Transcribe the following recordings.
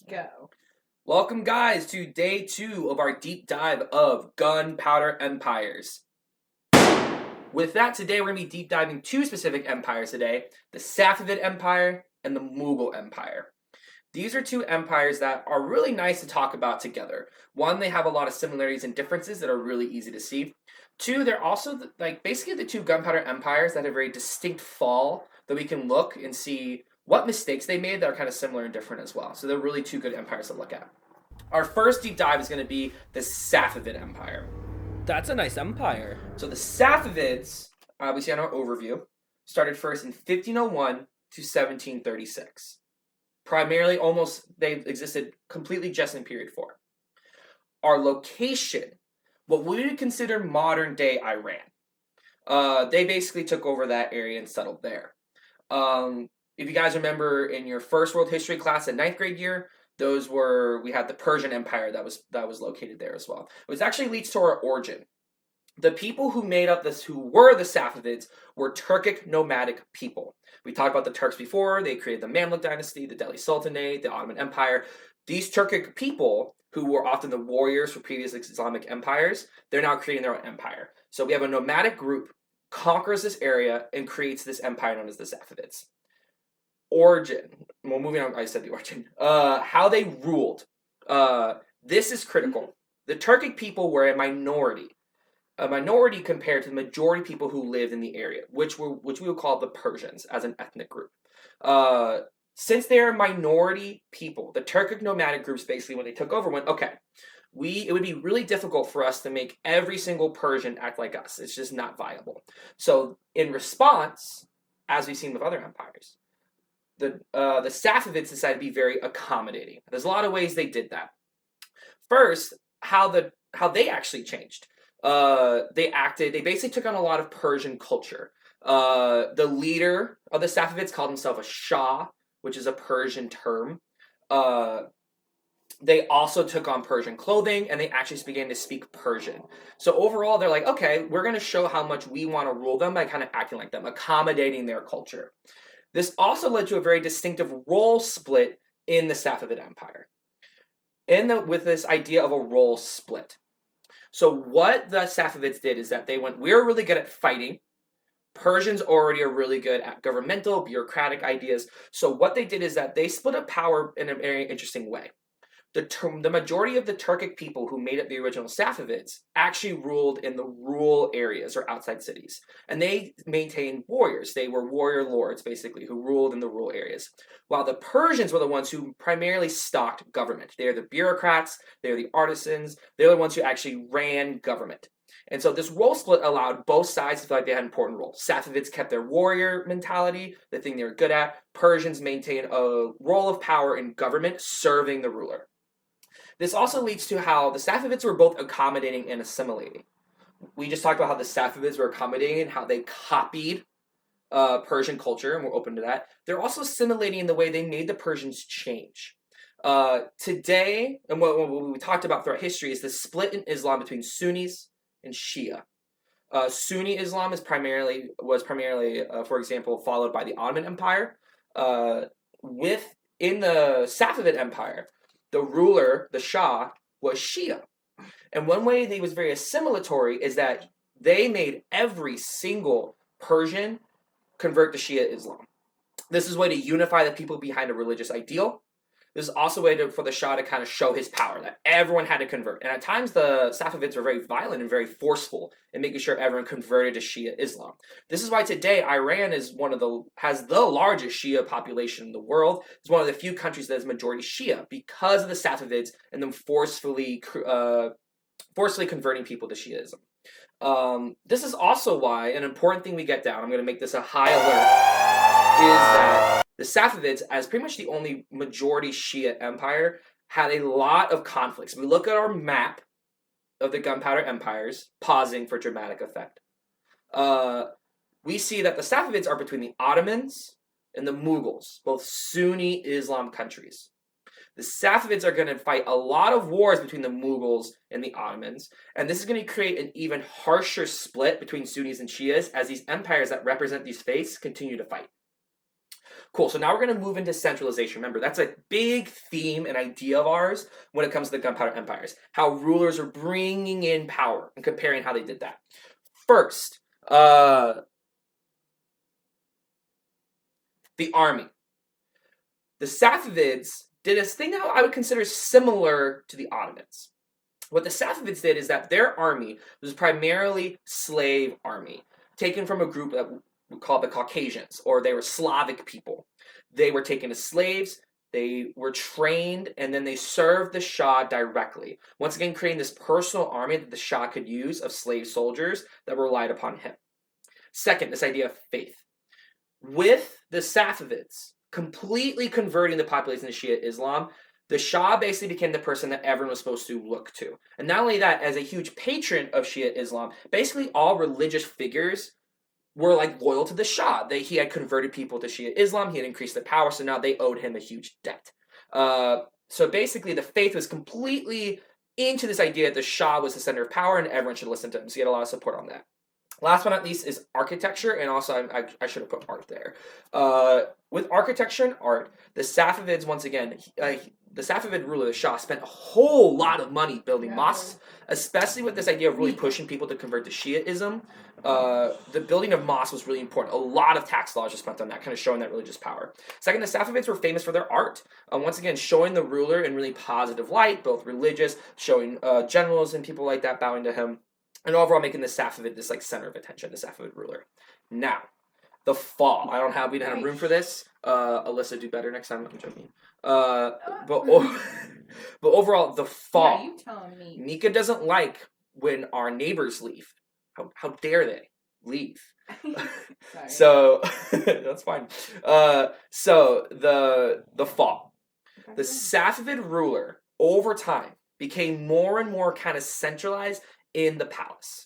Go. Welcome, guys, to day 2 of our deep dive of gunpowder empires. With that, today we're going to be deep diving 2 specific empires today, the Safavid Empire and the Mughal Empire. These are 2 empires that are really nice to talk about together. One, they have a lot of similarities and differences that are really easy to see. 2, they're also basically the 2 gunpowder empires that have a very distinct fall that we can look and see what mistakes they made that are kind of similar and different as well. So they're really 2 good empires to look at. Our first deep dive is going to be the Safavid Empire. That's a nice empire. So the Safavids, we see on our overview, started first in 1501 to 1736. Primarily, they existed completely just in period 4. Our location, what we would consider modern day Iran. They basically took over that area and settled there. If you guys remember in your first world history class in 9th grade year, we had the Persian Empire that was located there as well. Which actually leads to our origin. The people who were the Safavids, were Turkic nomadic people. We talked about the Turks before. They created the Mamluk dynasty, the Delhi Sultanate, the Ottoman Empire. These Turkic people, who were often the warriors for previous Islamic empires, they're now creating their own empire. So we have a nomadic group, conquers this area, and creates this empire known as the Safavids. Origin. Well, moving on, I said the origin. How they ruled. This is critical. The Turkic people were a minority compared to the majority people who lived in the area, which we would call the Persians as an ethnic group. Since they're minority people, the Turkic nomadic groups basically, when they took over, went, okay, it would be really difficult for us to make every single Persian act like us. It's just not viable. In response, as we've seen with other empires, the Safavids decided to be very accommodating. There's a lot of ways they did that. First, how they actually changed. They basically took on a lot of Persian culture. The leader of the Safavids called himself a Shah, which is a Persian term. They also took on Persian clothing, and they actually began to speak Persian. So overall, they're like, okay, we're going to show how much we want to rule them by kind of acting like them, accommodating their culture. This also led to a very distinctive role split in the Safavid Empire. With this idea of a role split. So what the Safavids did is that they went, we're really good at fighting. Persians already are really good at governmental, bureaucratic ideas. So what they did is that they split up power in a very interesting way. The majority of the Turkic people who made up the original Safavids actually ruled in the rural areas or outside cities. And they maintained warriors. They were warrior lords, basically, who ruled in the rural areas. While the Persians were the ones who primarily stocked government. They are the bureaucrats, they are the artisans, they're the ones who actually ran government. And so this role split allowed both sides to feel like they had an important role. Safavids kept their warrior mentality, the thing they were good at. Persians maintained a role of power in government, serving the ruler. This also leads to how the Safavids were both accommodating and assimilating. We just talked about how the Safavids were accommodating and how they copied Persian culture, and we're open to that. They're also assimilating in the way they made the Persians change. Today, and what we talked about throughout history, is the split in Islam between Sunnis and Shia. Sunni Islam was primarily, for example, followed by the Ottoman Empire. In the Safavid Empire, the ruler, the Shah, was Shia. And one way they was very assimilatory is that they made every single Persian convert to Shia Islam. This is a way to unify the people behind a religious ideal. This is also a way for the Shah to kind of show his power, that everyone had to convert. And at times, the Safavids were very violent and very forceful in making sure everyone converted to Shia Islam. This is why today Iran has the largest Shia population in the world. It's one of the few countries that is majority Shia because of the Safavids and them forcefully converting people to Shiaism. This is also why an important thing we get down, I'm going to make this a high alert, is that the Safavids, as pretty much the only majority Shia empire, had a lot of conflicts. We look at our map of the gunpowder empires, pausing for dramatic effect. We see that the Safavids are between the Ottomans and the Mughals, both Sunni Islam countries. The Safavids are going to fight a lot of wars between the Mughals and the Ottomans, and this is going to create an even harsher split between Sunnis and Shias as these empires that represent these faiths continue to fight. Cool. So now we're going to move into centralization. Remember, that's a big theme and idea of ours when it comes to the gunpowder empires. How rulers are bringing in power and comparing how they did that. First, the army. The Safavids did a thing that I would consider similar to the Ottomans. What the Safavids did is that their army was primarily slave army, taken from a group that we call the Caucasians, or they were Slavic people. They were taken as slaves, they were trained, and then they served the Shah directly. Once again, creating this personal army that the Shah could use of slave soldiers that relied upon him. Second, this idea of faith. With the Safavids completely converting the population to Shia Islam, the Shah basically became the person that everyone was supposed to look to. And not only that, as a huge patron of Shia Islam, basically all religious figures were like loyal to the Shah. He had converted people to Shia Islam, he had increased their power, so now they owed him a huge debt. So basically the faith was completely into this idea that the Shah was the center of power and everyone should listen to him. So he had a lot of support on that. Last but not least is architecture, and also I should have put art there. With architecture and art, the Safavids, once again, the Safavid ruler, the Shah, spent a whole lot of money building mosques, especially with this idea of really pushing people to convert to Shiaism. The building of mosques was really important. A lot of tax laws were spent on that, kind of showing that religious power. Second, the Safavids were famous for their art. Once again, showing the ruler in really positive light, both religious, showing generals and people like that bowing to him. And overall making the Safavid this like center of attention, the Safavid ruler. Now, the fall. We don't have room for this. Alyssa, do better next time. I'm joking. But overall, the fall. Yeah, you telling me. Nika doesn't like when our neighbors leave. How dare they leave? So that's fine. So the fall. The Safavid ruler over time became more and more kind of centralized in the palace.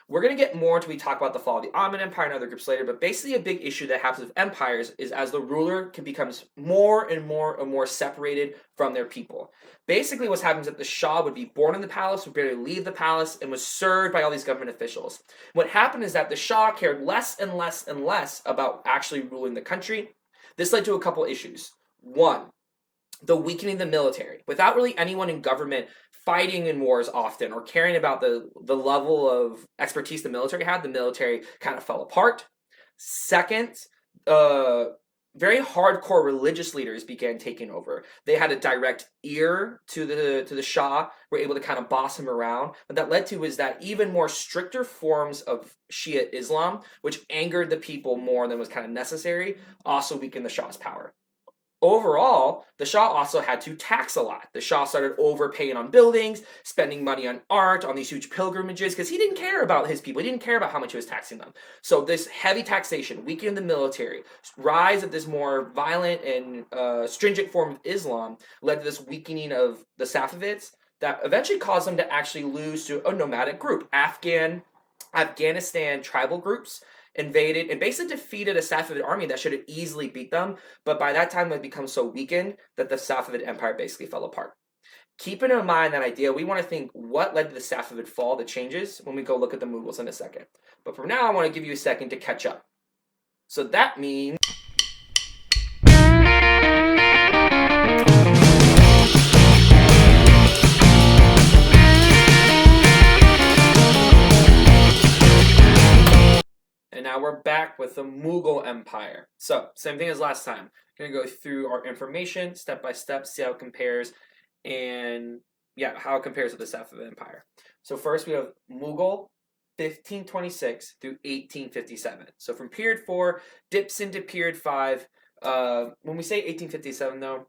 We're going to get more until we talk about the fall of the Ottoman Empire and other groups later, but basically a big issue that happens with empires is as the ruler becomes more and more separated from their people. Basically what's happening is that the Shah would be born in the palace, would barely leave the palace, and was served by all these government officials. What happened is that the Shah cared less and less and less about actually ruling the country. This led to a couple issues. One, the weakening of the military. Without really anyone in government fighting in wars often or caring about the level of expertise the military had, the military kind of fell apart. Second, very hardcore religious leaders began taking over. They had a direct ear to the Shah, were able to kind of boss him around. What that led to is that even more stricter forms of Shia Islam, which angered the people more than was kind of necessary, also weakened the Shah's power. Overall, the Shah also had to tax a lot. The Shah started overpaying on buildings, spending money on art, on these huge pilgrimages, because he didn't care about his people. He didn't care about how much he was taxing them. So this heavy taxation, weakening the military, rise of this more violent and stringent form of Islam led to this weakening of the Safavids that eventually caused them to actually lose to a nomadic group. Afghanistan tribal groups invaded and basically defeated a Safavid army that should have easily beat them, but by that time it had become so weakened that the Safavid empire basically fell apart. Keeping in mind that idea, we want to think what led to the Safavid fall, the changes, when we go look at the Mughals in a second. But for now, I want to give you a second to catch up. So that means and now we're back with the Mughal Empire. So, same thing as last time. Going to go through our information step by step, see how it compares, and how it compares with the Safavid Empire. So first we have Mughal, 1526 through 1857. So from period 4, dips into period 5. When we say 1857 though,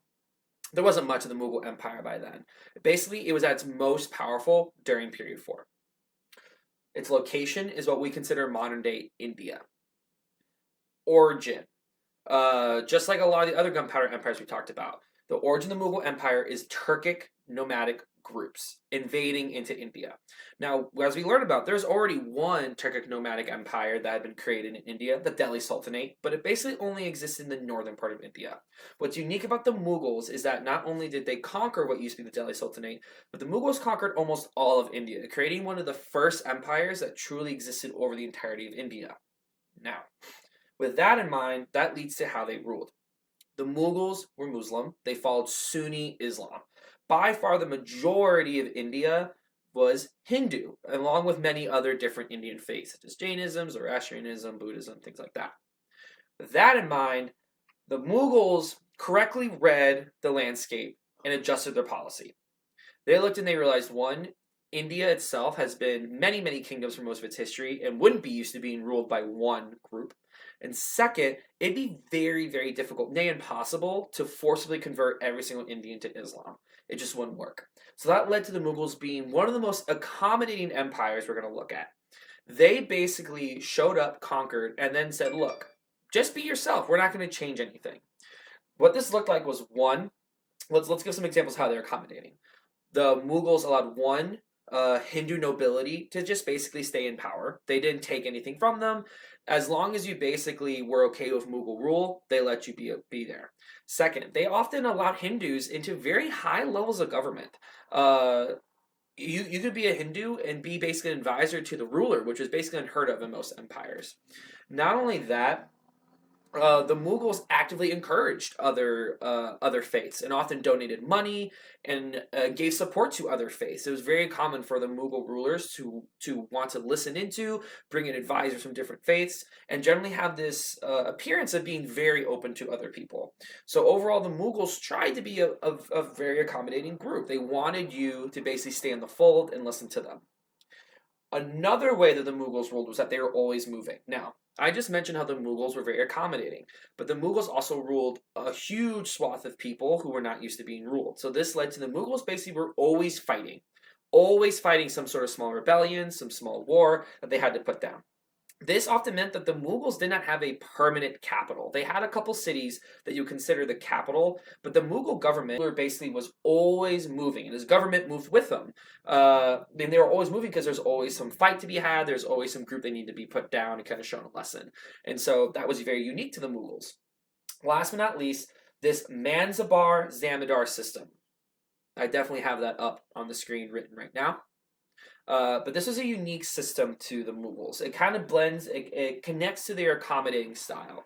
there wasn't much of the Mughal Empire by then. Basically, it was at its most powerful during period 4. Its location is what we consider modern-day India. Origin. Just like a lot of the other gunpowder empires we talked about, the origin of the Mughal Empire is Turkic nomadic groups invading into India. Now, as we learned about, there's already one Turkic nomadic empire that had been created in India, the Delhi Sultanate, but it basically only existed in the northern part of India. What's unique about the Mughals is that not only did they conquer what used to be the Delhi Sultanate, but the Mughals conquered almost all of India, creating one of the first empires that truly existed over the entirety of India. Now, with that in mind, that leads to how they ruled. The Mughals were Muslim. They followed Sunni Islam. By far, the majority of India was Hindu, along with many other different Indian faiths, such as Jainism, Zoroastrianism, Buddhism, things like that. With that in mind, the Mughals correctly read the landscape and adjusted their policy. They looked and they realized one, India itself has been many, many kingdoms for most of its history and wouldn't be used to being ruled by one group. And second, it'd be very, very difficult, nay impossible, to forcibly convert every single Indian to Islam. It just wouldn't work. So that led to the Mughals being one of the most accommodating empires we're going to look at. They basically showed up, conquered, and then said, look, just be yourself. We're not going to change anything. What this looked like was one, let's give some examples of how they're accommodating. The Mughals allowed one Hindu nobility to just basically stay in power. They didn't take anything from them. As long as you basically were okay with Mughal rule, they let you be there. Second, they often allowed Hindus into very high levels of government. You could be a Hindu and be basically an advisor to the ruler, which was basically unheard of in most empires. Not only that, the Mughals actively encouraged other faiths and often donated money and gave support to other faiths. It was very common for the Mughal rulers to want to listen into, bring in advisors from different faiths, and generally have this appearance of being very open to other people. So overall, the Mughals tried to be a very accommodating group. They wanted you to basically stay in the fold and listen to them. Another way that the Mughals ruled was that they were always moving. Now, I just mentioned how the Mughals were very accommodating, but the Mughals also ruled a huge swath of people who were not used to being ruled. So this led to the Mughals basically were always fighting some sort of small rebellion, some small war that they had to put down. This often meant that the Mughals did not have a permanent capital. They had a couple cities that you consider the capital, but the Mughal government basically was always moving, and his government moved with them. And they were always moving because there's always some fight to be had. There's always some group they need to be put down and kind of shown a lesson. And so that was very unique to the Mughals. Last but not least, this Manzabar-Zamindar system. I definitely have that up on the screen written right now. But this is a unique system to the Mughals. It kind of blends, it connects to their accommodating style.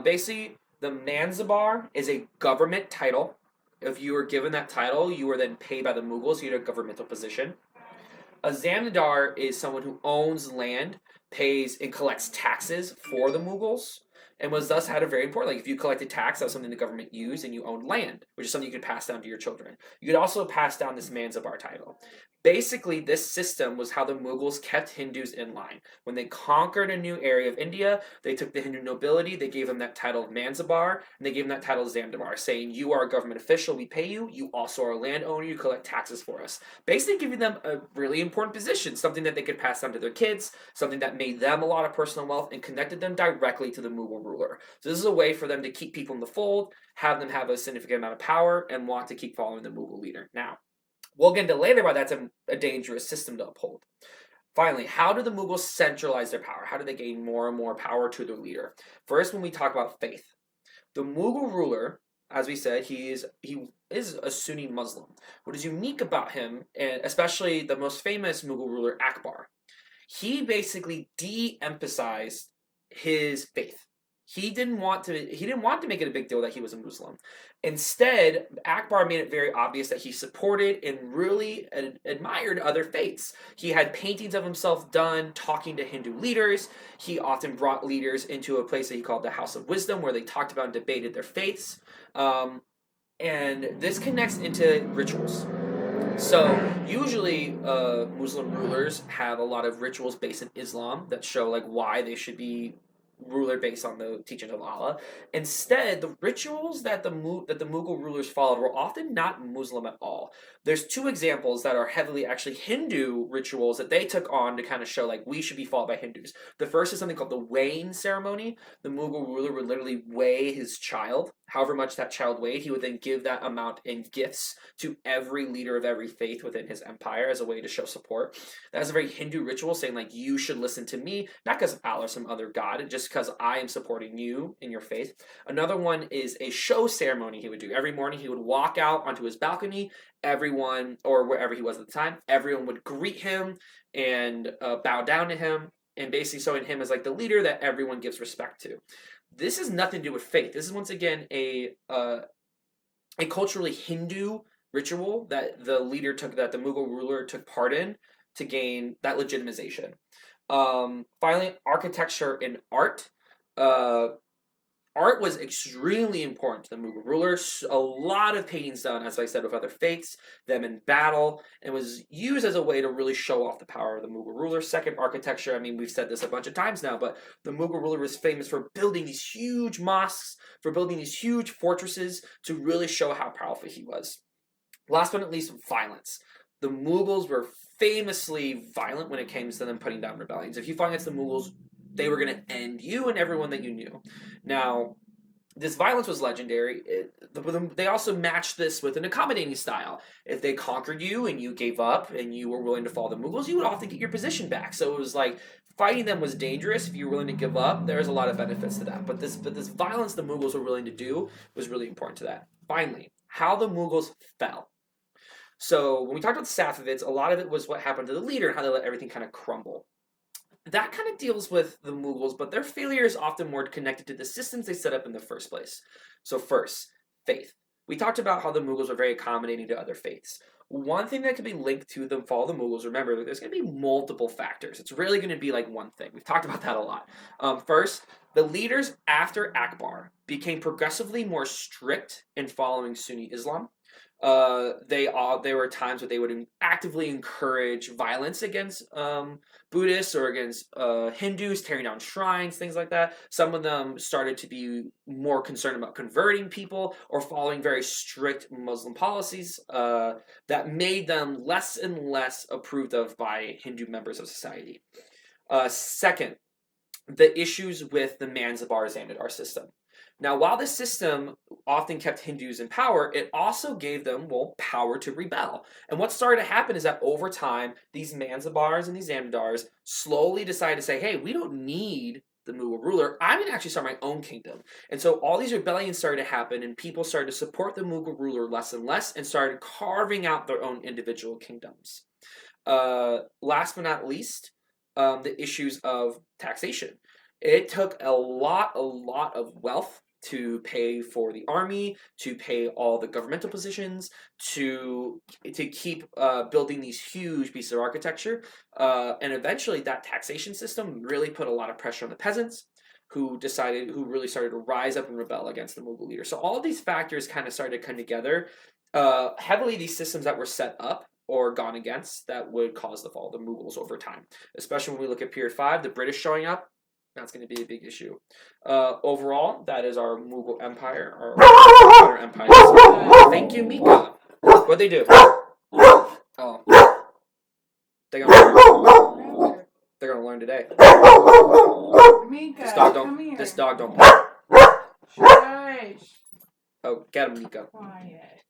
Basically, the Manzabar is a government title. If you were given that title, you were then paid by the Mughals. You had a governmental position. A Zamindar is someone who owns land, pays, and collects taxes for the Mughals, and was thus had a very important, like if you collected tax, that was something the government used, and you owned land, which is something you could pass down to your children. You could also pass down this Manzabar title. Basically, this system was how the Mughals kept Hindus in line. When they conquered a new area of India, they took the Hindu nobility, they gave them that title of Manzabar, and they gave them that title of Zamindar, saying, you are a government official, we pay you, you also are a landowner, you collect taxes for us. Basically giving them a really important position, something that they could pass down to their kids, something that made them a lot of personal wealth and connected them directly to the Mughal ruler. So this is a way for them to keep people in the fold, have them have a significant amount of power, and want to keep following the Mughal leader. Now, we'll get into later why that's a dangerous system to uphold. Finally, how do the Mughals centralize their power? How do they gain more and more power to their leader? First, when we talk about faith, the Mughal ruler, as we said, he is a Sunni Muslim. What is unique about him, and especially the most famous Mughal ruler, Akbar, he basically de-emphasized his faith. He didn't want to make it a big deal that he was a Muslim. Instead, Akbar made it very obvious that he supported and really admired other faiths. He had paintings of himself done talking to Hindu leaders. He often brought leaders into a place that he called the House of Wisdom, where they talked about and debated their faiths. And this connects into rituals. So usually Muslim rulers have a lot of rituals based in Islam that show like why they should be ruler based on the teachings of Allah. Instead, the rituals that the Mughal rulers followed were often not Muslim at all. There's two examples that are heavily actually Hindu rituals that they took on to kind of show like we should be followed by Hindus. The first is something called the weighing ceremony. The Mughal ruler would literally weigh his child. However much that child weighed, he would then give that amount in gifts to every leader of every faith within his empire as a way to show support. That is a very Hindu ritual saying like you should listen to me, not because of Allah or some other god, just because I am supporting you in your faith. Another one is a show ceremony he would do. Every morning he would walk out onto his balcony. Everyone, or wherever he was at the time, everyone would greet him and bow down to him, and basically showing him as like the leader that everyone gives respect to. this has nothing to do with faith. This is once again a culturally Hindu ritual that the Mughal ruler took part in to gain that legitimization. Finally, architecture and art. Art was extremely important to the Mughal rulers. A lot of paintings done, as I said, with other faiths, them in battle, and was used as a way to really show off the power of the Mughal ruler. Second, architecture. I mean, we've said this a bunch of times now, but the Mughal ruler was famous for building these huge mosques, for building these huge fortresses to really show how powerful he was. Last but not least, violence. The Mughals were famously violent when it came to them putting down rebellions. If you fought against the Mughals, they were going to end you and everyone that you knew. Now, this violence was legendary. They also matched this with an accommodating style. If they conquered you and you gave up and you were willing to follow the Mughals, you would often get your position back. So it was like fighting them was dangerous. If you were willing to give up, there's a lot of benefits to that. But this violence the Mughals were willing to do was really important to that. Finally, how the Mughals fell. So when we talked about the Safavids, a lot of it was what happened to the leader and how they let everything kind of crumble. That kind of deals with the Mughals, but their failure is often more connected to the systems they set up in the first place. So first, faith. We talked about how the Mughals were very accommodating to other faiths. One thing that could be linked to the fall of the Mughals, remember, there's going to be multiple factors. It's really going to be like one thing. We've talked about that a lot. First, the leaders after Akbar became progressively more strict in following Sunni Islam. There were times where they would actively encourage violence against Buddhists or against Hindus, tearing down shrines, things like that. Some of them started to be more concerned about converting people or following very strict Muslim policies that made them less and less approved of by Hindu members of society. Second, the issues with the Manzabar-Zamindar system. Now, while this system often kept Hindus in power, it also gave them, power to rebel. And what started to happen is that over time, these Manzabars and these Zamindars slowly decided to say, hey, we don't need the Mughal ruler. I'm going to actually start my own kingdom. And so all these rebellions started to happen, and people started to support the Mughal ruler less and less and started carving out their own individual kingdoms. Last but not least, the issues of taxation. It took a lot of wealth to pay for the army, to pay all the governmental positions, to keep building these huge pieces of architecture. And eventually that taxation system really put a lot of pressure on the peasants who really started to rise up and rebel against the Mughal leader. So all of these factors kind of started to come together. Heavily these systems that were set up or gone against that would cause the fall of the Mughals over time. Especially when we look at period 5, the British showing up, that's going to be a big issue. Overall, that is our Mughal Empire, our empire. Thank you, Mika. What'd they do? Oh, they're gonna learn today. Mika, This dog don't bark. Shush. Oh, get him, Mika. Quiet.